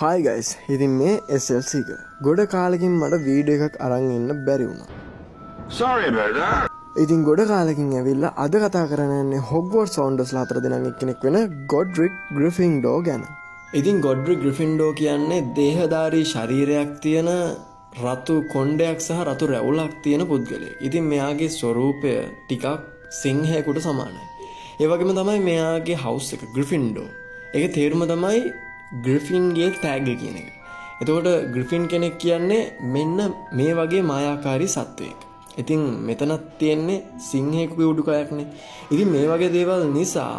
Hi guys, ඉතින් මේ SLC එක. ගොඩ කාලෙකින් මට වීඩියෝ එකක් අරන් ඉන්න බැරි වුණා. Sorry about that. ඉතින් ගොඩ කාලෙකින් ඇවිල්ලා අද කතා කරන්න යන්නේ Hogwarts Foundersලා අතර දෙනා එක්කෙනෙක් වෙන Godric Gryffindor ගැන. ඉතින් Godric Gryffindor කියන්නේ දේහධාරී ශරීරයක් තියෙන රතු කොණ්ඩයක් සහ රතු රැවුලක් තියෙන පුද්ගලයෙක්. ඉතින් මෙයාගේ ස්වරූපය ටිකක් සිංහයෙකුට සමානයි. ඒ වගේම තමයි මෙයාගේ house එක Gryffindor. ඒකේ තේරුම තමයි ග්‍රිෆින්ගේ තෑග කියන එක. එතකොට ග්‍රිෆින් කෙනෙක් කියන්නේ මෙන්න මේ වගේ මායාකාරී සත්වයෙක්. ඉතින් මෙතනත් තියෙන්නේ සිංහෙකුගේ උඩුකයක්නේ. ඉතින් මේ වගේ දේවල් නිසා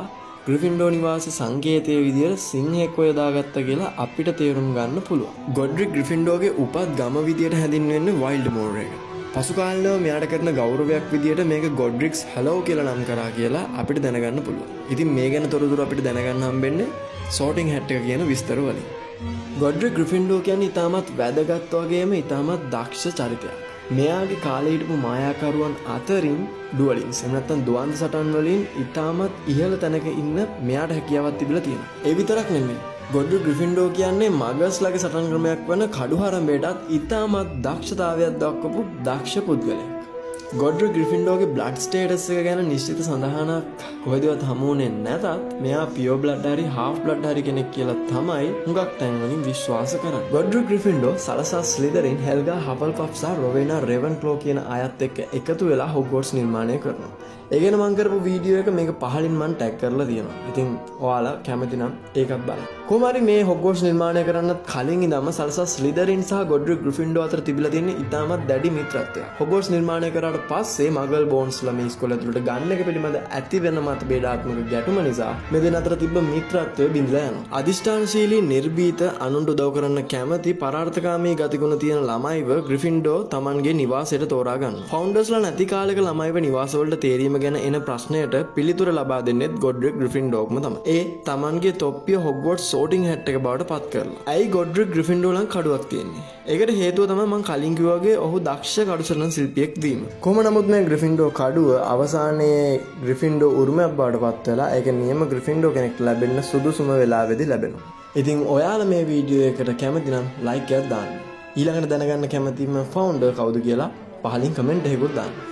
ග්‍රිෆින්ඩෝ නිවාසයේ සංකේතයේ විදියට සිංහෙක් යොදාගත්තා කියලා අපිට තේරුම් ගන්න පුළුවන්. ගොඩ්රික් ග්‍රිෆින්ඩෝගේ උපත් ගම විදියට හැඳින්වෙන්නේ වයිල්ඩ්මෝර් එක. පසු කාලෙම මෙයාට කරන ගෞරවයක් විදියට මේක ගොඩ්රික්ස් හැලෝ කියලා නම් කරා කියලා අපිට දැනගන්න පුළුවන්. ඉතින් මේ ගැන තොරතුරු අපිට දැනගන්න හම්බෙන්නේ සෝටිං හැට් එක කියන විස්තර වලින්. ගොඩ්රික් ග්‍රිෆින්ඩෝ කියන්නේ ඉතාමත් වැදගත් වගේම ඉතාමත් දක්ෂ චරිතයක්. මෙයාගේ කාලේ හිටපු මායාකරුවන් අතරින් ඩුවලින්ස් එහෙම නැත්නම් දුවන්ත සටන් වලින් ඉතාමත් ඉහළ තැනක ඉන්න මෙයාට හැකියාවක් තිබිලා තියෙනවා. ඒ විතරක් නෙමෙයි. ගොඩ්රික් ග්‍රිෆින්ඩෝ කියන්නේ මගස්ලගේ සටන් ක්‍රමයක් වන කඩුහරඹයටත් ඉතාමත් දක්ෂතාවයක් දක්වපු දක්ෂ පුද්ගලයෙක්. ගොඩ්රික් ග්‍රිෆින්ඩෝගේ බ්ලඩ් ස්ටේටස් එක ගැන නිශ්චිත සඳහනක් කොහෙදවත් හමුුනේ නැතත් මෙයා පියෝ බ්ලඩ් හරි හාෆ් බ්ලඩ් හරි කෙනෙක් කියලා තමයි හුඟක් තැන්වලින් විශ්වාස කරන්නේ. ගොඩ්රික් ග්‍රිෆින්ඩෝ සලසා ස්ලිදරින් හෙල්ගා හෆල්පෆ් සහ රොවෙනා රේවන්ක්ලෝ කියන අයත් එක්ක එකතු වෙලා හොග්වර්ට්ස් නිර්මාණය කරනවා. ඒ ගැන මම කරපු වීඩියෝ එක මේක පහලින් මම ටැග් කරලා තියෙනවා. ඉතින් ඔයාලා කැමති නම් ඒකත් බලන්න. කොහොම හරි මේ හොග්වර්ට්ස් නිර්මාණය කරන්නත් කලින් ඉඳන්ම සලසා ස්ලිදරින් සහ ගොඩ්රික් ග්‍රිෆින්ඩෝ අතර තිබිලා තියෙන ඉතාමත් දැඩි මිත්‍රත්වයක්. හොග්වර්ට්ස් නිර්මාණය කරාට පස්සේ මගල් බෝන්ස්ලා මේ ඉස්කෝලේ ඇතුළට ගන්න එක පිළිබඳ ඇති වෙන මතභේදාත්මක ගැටුම නිසා මේ දෙන්න අතර තිබ්බ මිත්‍රත්වය බිඳලා යනවා. අදිෂ්ඨානශීලී නිර්භීත අනුන්ට උදව් කරන්න කැමති පරාර්ථකාමී ගතිගුණ තියෙන ළමයිව ග්‍රිෆින්ඩෝ Tamanගේ නිවාසයට තෝරා ගන්නවා. ෆවුන්ඩර්ස්ලා නැති කාලෙක ළමයිව නිවාසවලට තේරීම ගැන එන ප්‍රශ්නයට පිළිතුර ලබා දෙන්නෙත් ගොඩ්රික් ග්‍රිෆින්ඩෝක්ම තමයි. ඒ Tamanගේ තොප්පිය හොග්වර්ට්ස් සෝටිං හැට් එක බවට පත් කරලා. ඇයි ගොඩ්රික් ග්‍රිෆින්ඩෝ ලං කඩුවක් තියෙන්නේ? ඒකට හේතුව තමයි මම කලින් කිව්වා වගේ ඔහු දක්ෂ කඩුසලන ශිල්පියෙක් වීම. කොහොම නමුත් මේ ග්‍රිෆින්ඩෝ කඩුව අවසානයේ ග්‍රිෆින්ඩෝ උරුමයක් බවට පත් වෙලා ඒක නියම ග්‍රිෆින්ඩෝ කෙනෙක්ට ලැබෙන්න සුදුසුම වෙලාවෙදී ලැබෙනවා. ඉතින් ඔයාලා මේ වීඩියෝ එකට කැමති නම් ලයික් එකක් දාන්න. ඊළඟට දැනගන්න කැමතිම ෆවුන්ඩර් කවුද කියලා පහලින් කමෙන්ට් එකකුත් දාන්න.